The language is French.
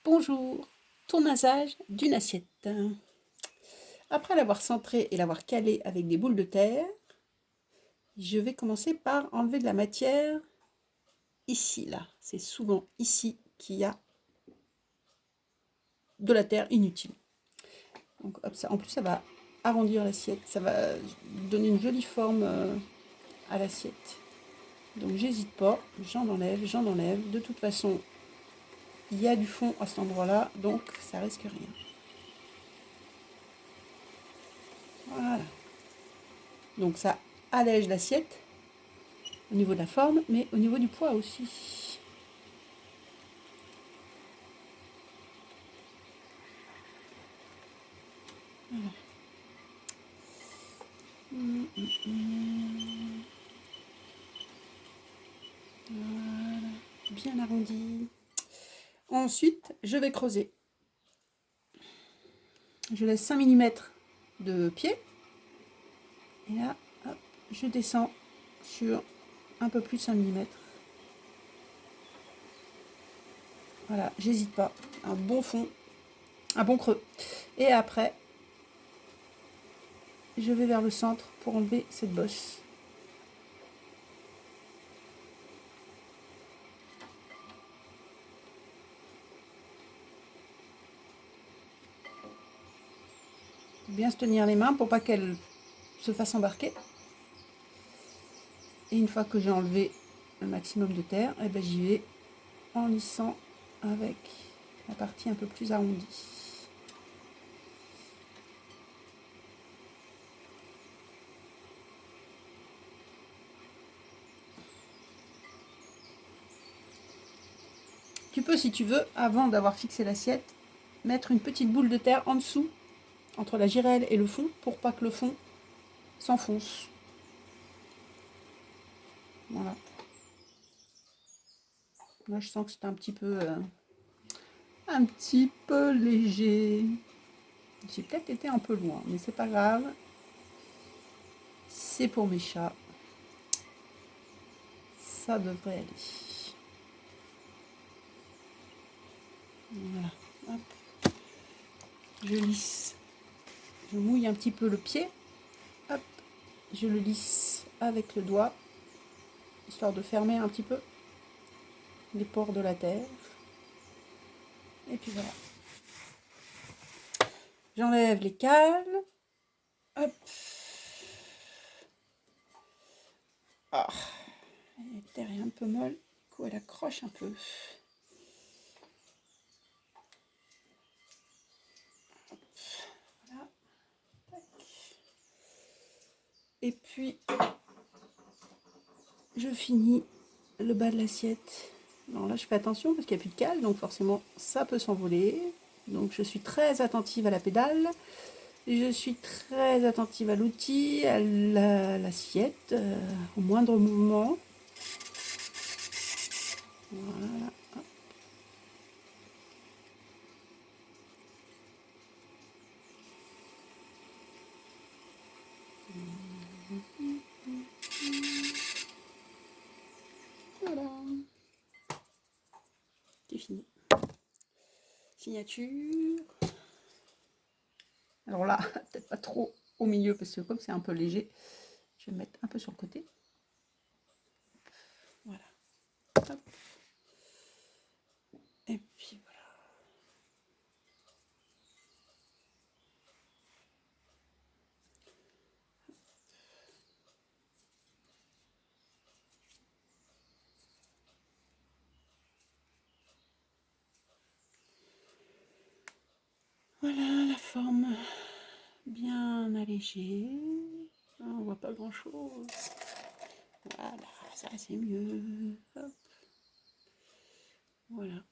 Bonjour, tournasage d'une assiette. Après l'avoir centrée et l'avoir calée avec des boules de terre, je vais commencer par enlever de la matière ici, là. C'est souvent ici qu'il y a de la terre inutile. Donc hop, ça, en plus, ça va arrondir l'assiette, ça va donner une jolie forme à l'assiette. Donc j'hésite pas, j'en enlève, j'en enlève. De toute façon, il y a du fond à cet endroit-là, donc ça risque rien. Voilà. Donc ça allège l'assiette au niveau de la forme, mais au niveau du poids aussi. Voilà. Voilà. Bien arrondi. Ensuite, je vais creuser. Je laisse 5 mm de pied. Et là, hop, je descends sur un peu plus de 5 mm. Voilà, j'hésite pas. Un bon fond, un bon creux. Et après, je vais vers le centre pour enlever cette bosse. Bien se tenir les mains pour pas qu'elle se fasse embarquer. Et une fois que j'ai enlevé le maximum de terre, eh ben, j'y vais en lissant avec la partie un peu plus arrondie. Tu peux, si tu veux, avant d'avoir fixé l'assiette, mettre une petite boule de terre en dessous, entre la girelle et le fond, pour pas que le fond s'enfonce. Voilà. Là, je sens que c'est un petit peu léger. J'ai peut-être été un peu loin, mais c'est pas grave. C'est pour mes chats. Ça devrait aller. Voilà. Hop. Je lisse. Je mouille un petit peu le pied. Hop. Je le lisse avec le doigt, histoire de fermer un petit peu les pores de la terre. Et puis voilà. J'enlève les cales. Hop. Ah. La terre est un peu molle. Du coup, elle accroche un peu. Hop. Voilà. Tac. Et puis, je finis le bas de l'assiette. Alors là, je fais attention parce qu'il n'y a plus de cale, donc forcément, ça peut s'envoler. Donc, je suis très attentive à la pédale. Je suis très attentive à l'outil, à l'assiette, au moindre mouvement. Voilà. Voilà. C'est fini. Signature. Alors là, peut-être pas trop au milieu parce que comme c'est un peu léger, je vais mettre un peu sur le côté. Voilà. Hop. Et puis voilà. Voilà la forme bien allégée. On voit pas grand chose. Voilà, ça c'est mieux. Hop. Voilà.